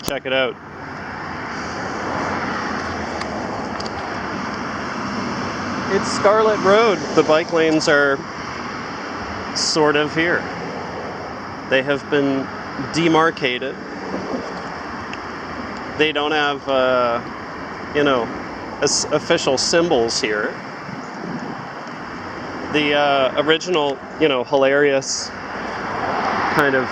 check it out. It's Scarlett Road. The bike lanes are sort of here. They have been demarcated. They don't have, official symbols here. The original, hilarious kind of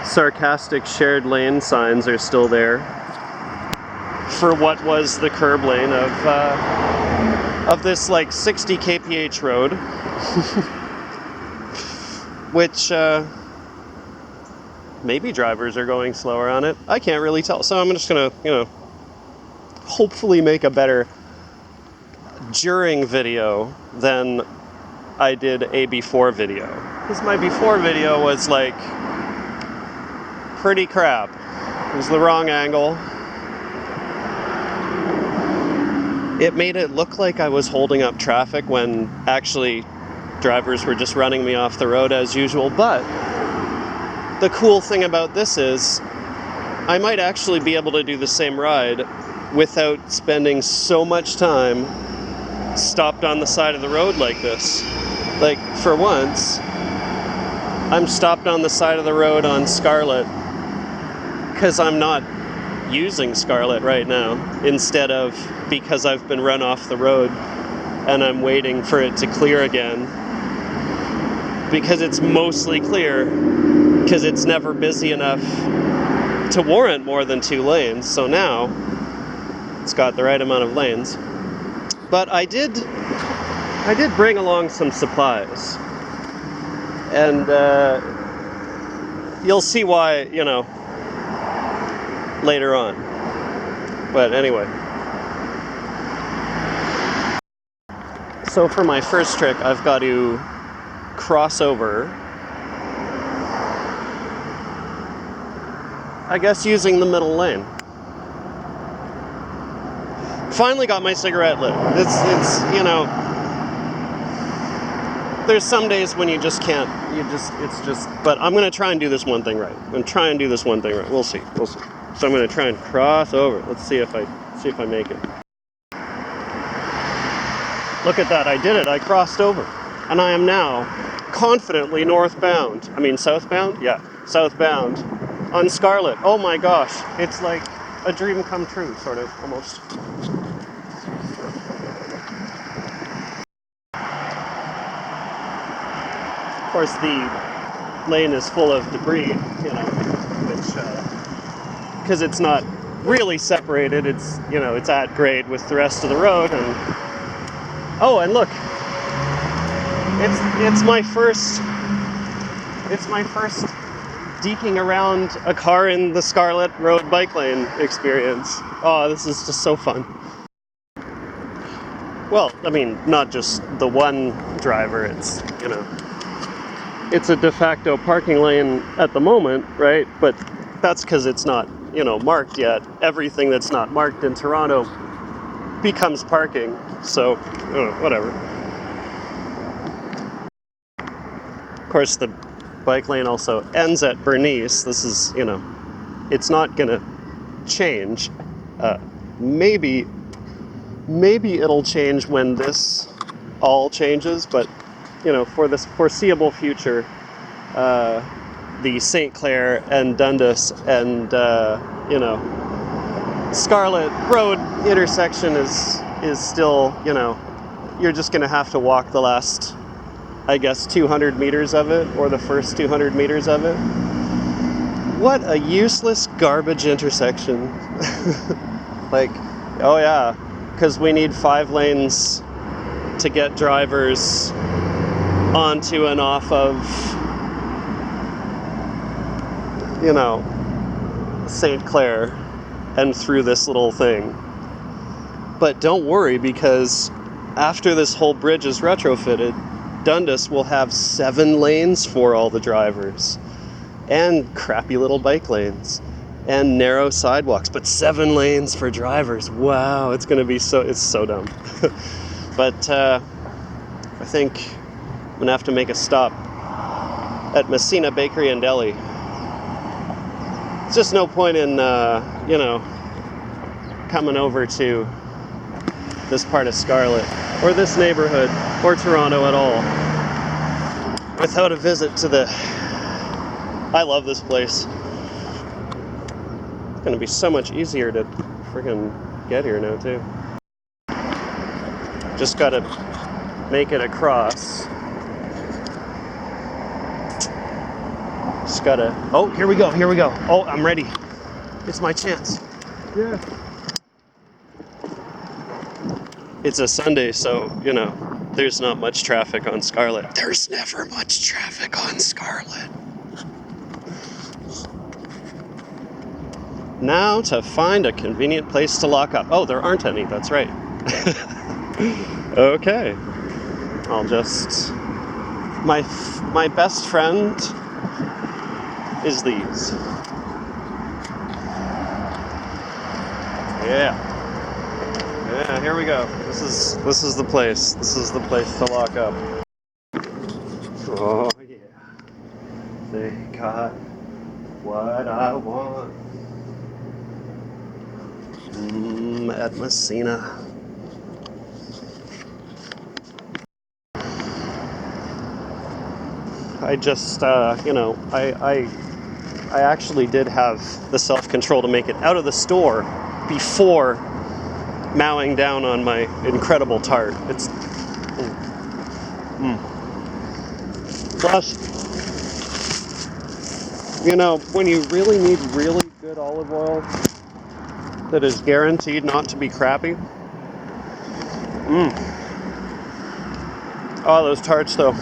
sarcastic shared lane signs are still there for what was the curb lane of this like 60 kph road, which maybe drivers are going slower on it. I can't really tell. So I'm just gonna, hopefully make a better during video than I did a before video. Because my before video was like pretty crap. It was the wrong angle. It made it look like I was holding up traffic when actually drivers were just running me off the road as usual. But the cool thing about this is I might actually be able to do the same ride without spending so much time stopped on the side of the road like this. Like, for once, I'm stopped on the side of the road on Scarlett because I'm not using Scarlett right now, instead of because I've been run off the road and I'm waiting for it to clear again, because it's mostly clear, because it's never busy enough to warrant more than 2 lanes. So now it's got the right amount of lanes. But I did bring along some supplies, and you'll see why, later on. But anyway, so for my first trick, I've got to cross over, I guess using the middle lane. Finally got my cigarette lit. It's there's some days when you just can't, but I'm gonna try and do this one thing right. We'll see. So I'm gonna try and cross over. Let's see if I make it. Look at that, I did it, I crossed over. And I am now confidently southbound. Yeah, southbound on Scarlett. Oh my gosh, it's like a dream come true, sort of, almost. Of course, the lane is full of debris, which, because it's not really separated, it's, it's at grade with the rest of the road, and, oh, and look, it's my first deking around a car in the Scarlett Road bike lane experience. Oh, this is just so fun. Well, I mean, not just the one driver, it's, it's a de facto parking lane at the moment, right? But that's because it's not, marked yet. Everything that's not marked in Toronto becomes parking, so, whatever. Of course, the bike lane also ends at Bernice. This is, it's not gonna change. Maybe it'll change when this all changes, but for this foreseeable future, the St. Clair and Dundas and Scarlett Road intersection is still, you're just gonna have to walk the last, I guess, 200 meters of it, or the first 200 meters of it. What a useless garbage intersection. Like, oh yeah, because we need 5 lanes to get drivers onto and off of, St. Clair and through this little thing. But don't worry, because after this whole bridge is retrofitted, Dundas will have 7 lanes for all the drivers, and crappy little bike lanes, and narrow sidewalks, but 7 lanes for drivers. Wow, it's so dumb. But I think I'm gonna have to make a stop at Messina Bakery and Deli. It's just no point in, you know, coming over to this part of Scarlett, or this neighborhood, or Toronto at all, without a visit to the... I love this place. It's gonna be so much easier to freaking get here now, too. Just gotta make it across. Just gotta... Oh, here we go, here we go. Oh, I'm ready. It's my chance. Yeah. It's a Sunday, so, you know, there's not much traffic on Scarlett. There's never much traffic on Scarlett. Now to find a convenient place to lock up. Oh, there aren't any, that's right. Okay. I'll just... My best friend is these. Yeah. Yeah, here we go. This is the place. This is the place to lock up. Oh yeah. They got what I want. At Messina. I just, you know, I actually did have the self-control to make it out of the store before mowing down on my incredible tart. It's... Plus, you know, when you really need really good olive oil that is guaranteed not to be crappy. Oh, those tarts though.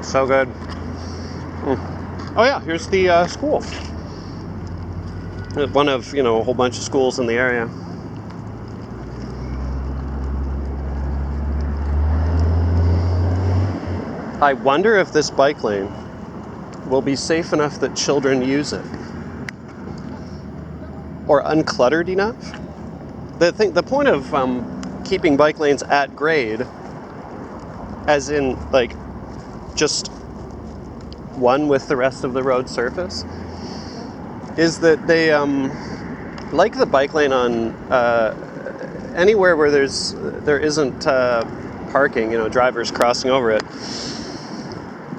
So good. Oh yeah, here's the school. One of, you know, a whole bunch of schools in the area. I wonder if this bike lane will be safe enough that children use it. Or uncluttered enough. The point of keeping bike lanes at grade, as in, like, just one with the rest of the road surface, is that they, like the bike lane on anywhere where there isn't parking, you know, drivers crossing over it,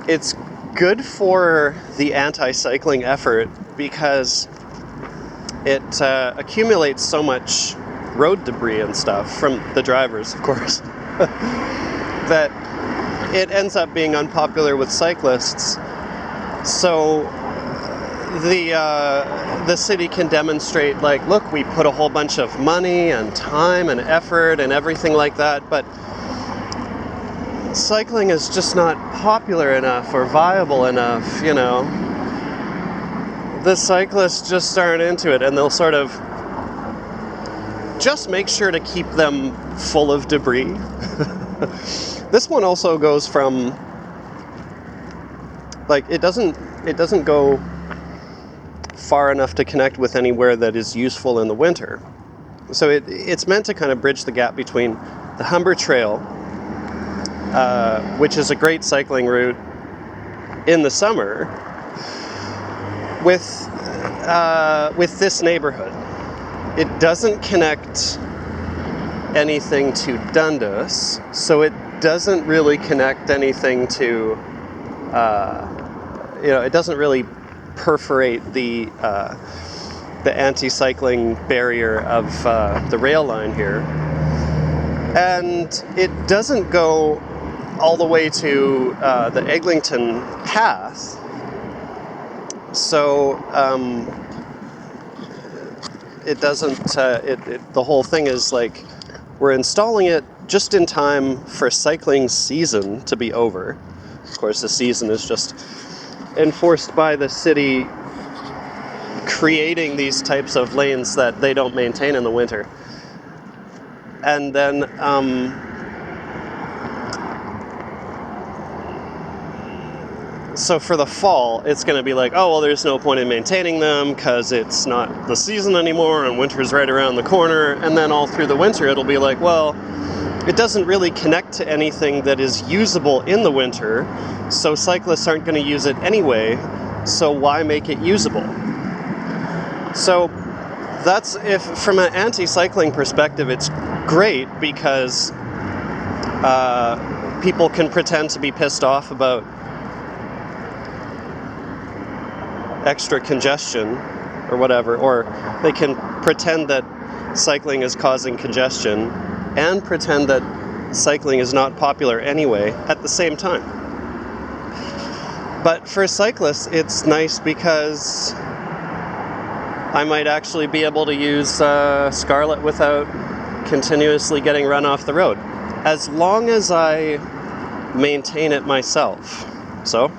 it's good for the anti-cycling effort because it accumulates so much road debris and stuff from the drivers, of course, that it ends up being unpopular with cyclists. So the city can demonstrate, like, look, we put a whole bunch of money and time and effort and everything like that, but cycling is just not popular enough or viable enough, you know. The cyclists just aren't into it, and they'll sort of just make sure to keep them full of debris. This one also goes from, like, it doesn't go far enough to connect with anywhere that is useful in the winter. So it's meant to kind of bridge the gap between the Humber Trail, which is a great cycling route in the summer, with this neighborhood. It doesn't connect anything to Dundas, so it doesn't really connect anything to, you know, it doesn't really perforate the anti-cycling barrier of the rail line here. And it doesn't go all the way to the Eglinton path. So it doesn't, the whole thing is like, we're installing it just in time for cycling season to be over. Of course, the season is just enforced by the city creating these types of lanes that they don't maintain in the winter. And then so for the fall, it's going to be like, oh, well, there's no point in maintaining them because it's not the season anymore and winter's right around the corner. And then all through the winter, it'll be like, well, it doesn't really connect to anything that is usable in the winter, so cyclists aren't going to use it anyway, so why make it usable? So that's, if from an anti-cycling perspective, it's great because people can pretend to be pissed off about extra congestion or whatever, or they can pretend that cycling is causing congestion and pretend that cycling is not popular anyway at the same time. But for cyclists, it's nice because I might actually be able to use Scarlett without continuously getting run off the road, as long as I maintain it myself. So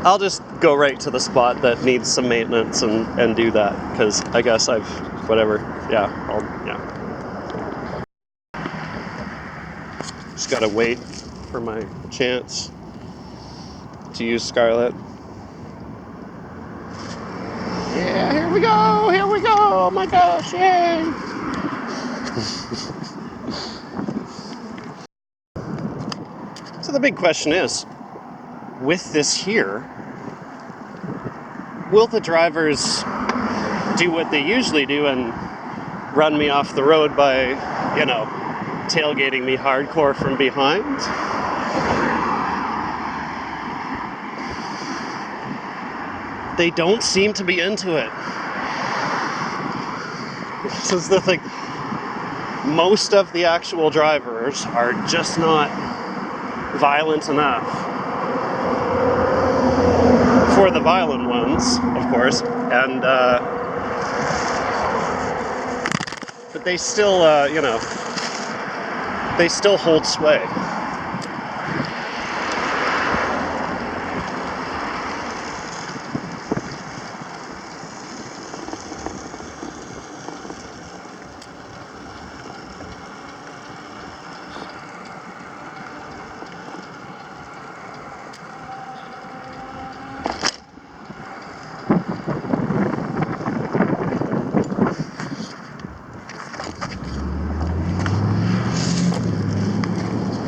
I'll just go right to the spot that needs some maintenance and do that, because I guess I've, whatever, yeah. Just gotta wait for my chance to use Scarlett. Yeah, here we go, oh my gosh, yay! So the big question is, with this here, will the drivers do what they usually do and run me off the road by, tailgating me hardcore from behind? They don't seem to be into it. This is the thing. Most of the actual drivers are just not violent enough. For the violent ones, of course, and but they still, they still hold sway.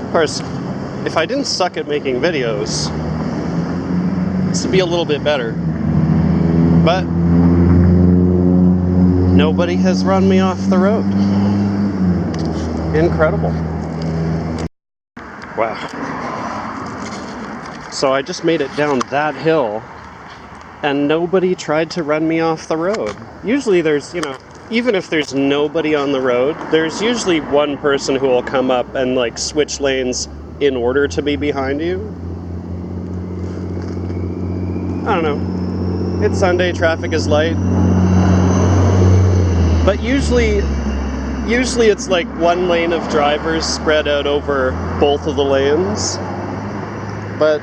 Of course, if I didn't suck at making videos, this would be a little bit better. But nobody has run me off the road. Incredible. Wow. So I just made it down that hill, and nobody tried to run me off the road. Usually there's, even if there's nobody on the road, there's usually one person who will come up and switch lanes in order to be behind you. I don't know. It's Sunday, traffic is light. But usually it's one lane of drivers spread out over both of the lanes. But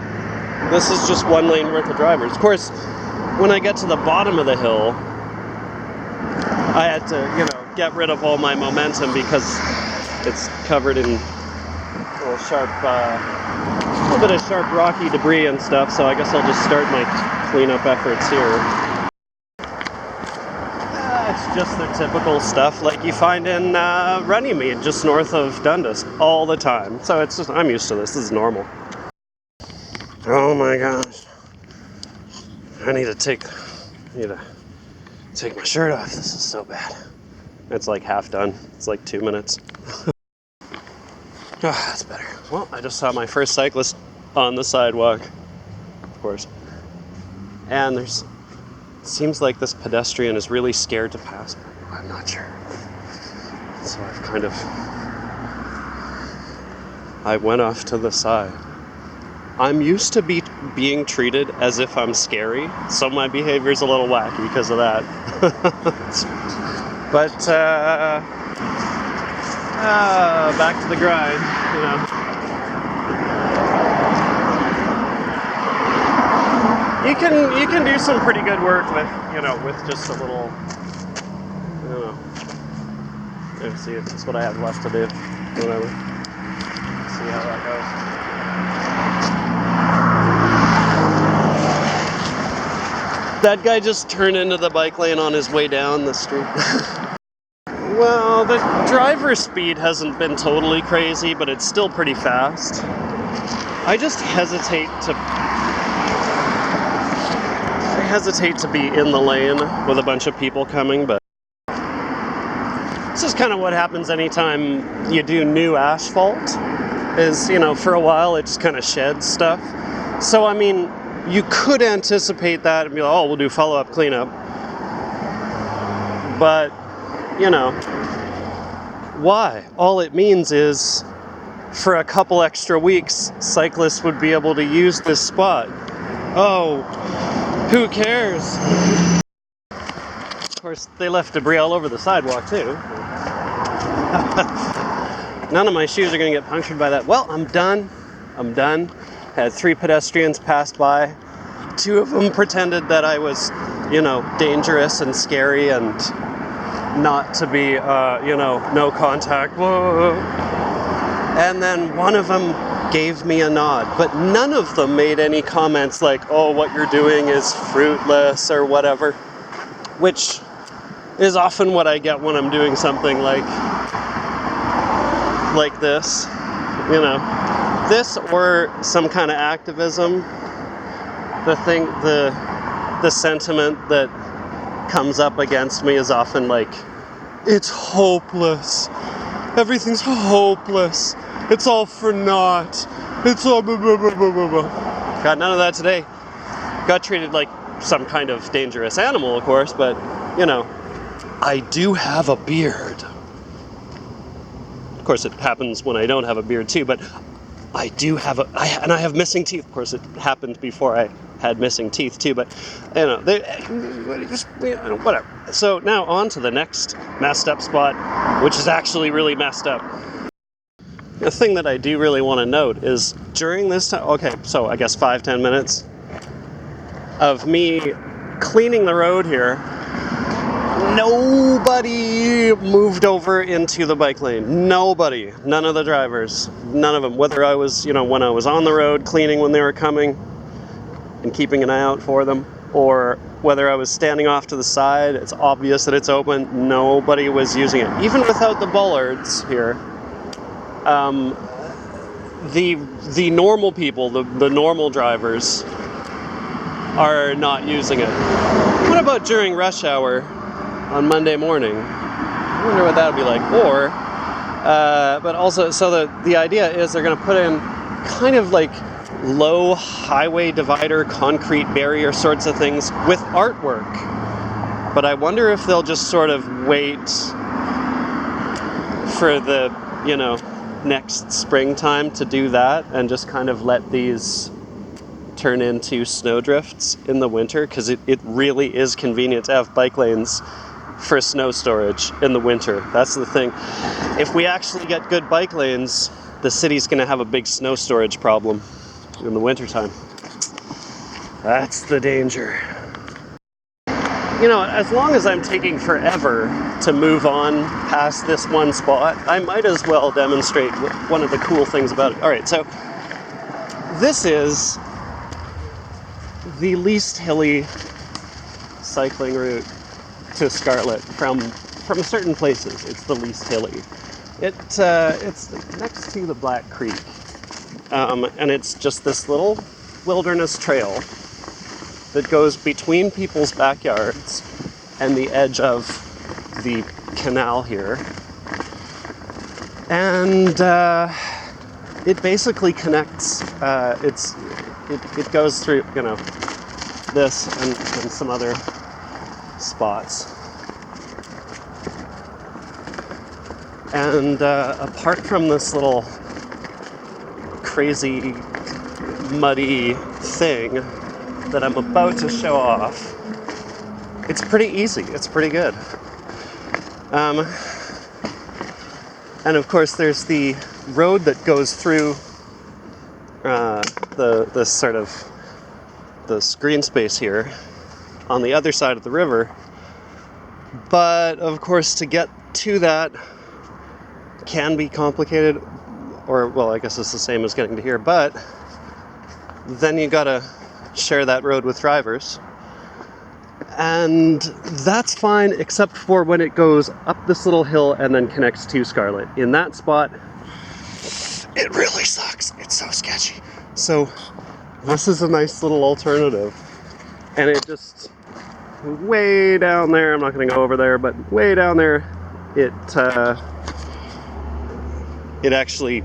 this is just one lane worth of drivers. Of course, when I get to the bottom of the hill, I had to, get rid of all my momentum because it's covered in a little bit of sharp rocky debris and stuff, so I guess I'll just start my cleanup efforts here. It's just the typical stuff like you find in Runnymede, just north of Dundas, all the time. So it's just, I'm used to this. This is normal. Oh my gosh. I need to take my shirt off. This is so bad. It's half done. It's 2 minutes. Oh, that's better. Well, I just saw my first cyclist on the sidewalk, of course. And it seems like this pedestrian is really scared to pass me. I'm not sure. So I went off to the side. I'm used to being treated as if I'm scary, so my behavior's a little wacky because of that. But, back to the grind, You can do some pretty good work with just a little, see, it's what I have left to do, whatever. See how that goes. That guy just turned into the bike lane on his way down the street. Well, the driver speed hasn't been totally crazy, but it's still pretty fast. I just hesitate to be in the lane with a bunch of people coming, but this is kind of what happens anytime you do new asphalt, is, you know, for a while it just kind of sheds stuff. So, I mean, you could anticipate that and be like, oh, we'll do follow-up cleanup. But, you know, why? All it means is for a couple extra weeks, cyclists would be able to use this spot. Oh, who cares? Of course, they left debris all over the sidewalk, too. None of my shoes are going to get punctured by that. Well, I'm done. Had 3 pedestrians pass by. 2 of them pretended that I was, you know, dangerous and scary and not to be, you know, no contact. Whoa. And then one of them gave me a nod, but none of them made any comments like, oh, what you're doing is fruitless or whatever, which is often what I get when I'm doing something like this, you know, this or some kind of activism. The sentiment that comes up against me is often like, it's hopeless. Everything's hopeless. It's all for naught. It's all blah, blah, blah, blah, blah, blah. Got none of that today. Got treated like some kind of dangerous animal, of course, but, you know, I do have a beard. Of course, it happens when I don't have a beard too, but I do have I have missing teeth. Of course, it happened before I had missing teeth too, but, you know, whatever. So now on to the next messed up spot, which is actually really messed up. The thing that I do really want to note is during this time, okay, so I guess 5-10 minutes of me cleaning the road here, nobody moved over into the bike lane. Nobody. None of the drivers. None of them. Whether I was, you know, when I was on the road cleaning when they were coming and keeping an eye out for them, or whether I was standing off to the side, it's obvious that it's open. Nobody was using it. Even without the bollards here, the normal people, the normal drivers, are not using it. What about during rush hour on Monday morning? I wonder what that would be like. Or, but also, so the idea is they're going to put in kind of like low highway divider, concrete barrier sorts of things with artwork. But I wonder if they'll just sort of wait for the, you know, next springtime to do that and just kind of let these turn into snowdrifts in the winter, because it really is convenient to have bike lanes for snow storage in the winter. That's the thing. If we actually get good bike lanes, the city's going to have a big snow storage problem in the wintertime. That's the danger. You know, as long as I'm taking forever to move on past this one spot, I might as well demonstrate one of the cool things about it. All right, so this is the least hilly cycling route to Scarlett from certain places. It's the least hilly. It's next to the Black Creek, and it's just this little wilderness trail that goes between people's backyards and the edge of the canal here. And it basically connects, it goes through, you know, this and some other spots. And apart from this little crazy muddy thing that I'm about to show off, it's pretty easy. It's pretty good. And of course, there's the road that goes through the sort of this green space here on the other side of the river. But of course, to get to that can be complicated, or well, I guess it's the same as getting to here. But then you gotta share that road with drivers, And that's fine, except for when it goes up this little hill and then connects to Scarlett. In that spot, it really sucks. It's so sketchy. So this is a nice little alternative. And it just, way down there, I'm not going to go over there, but way down there, it actually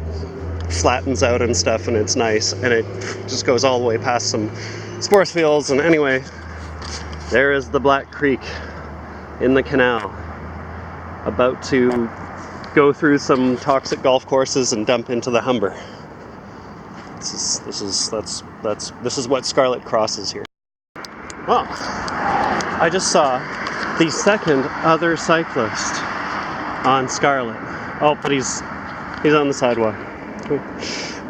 flattens out and stuff, and it's nice. And it just goes all the way past some sports fields. And anyway, there is the Black Creek in the canal, about to go through some toxic golf courses and dump into the Humber. This is what Scarlett crosses here. Well, I just saw the second other cyclist on Scarlett. Oh, but he's on the sidewalk.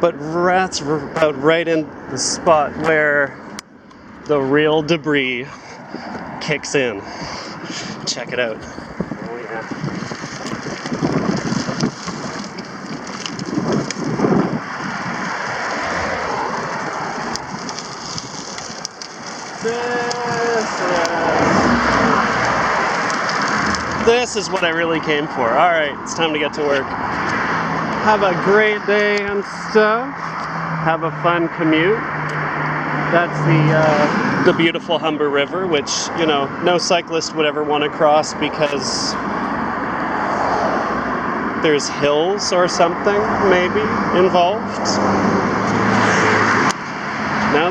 But that's about right in the spot where the real debris kicks in. Check it out. Oh yeah. This is what I really came for. All right, it's time to get to work. Have a great day and stuff. Have a fun commute. That's the beautiful Humber River, which, you know, no cyclist would ever want to cross because there's hills or something maybe involved.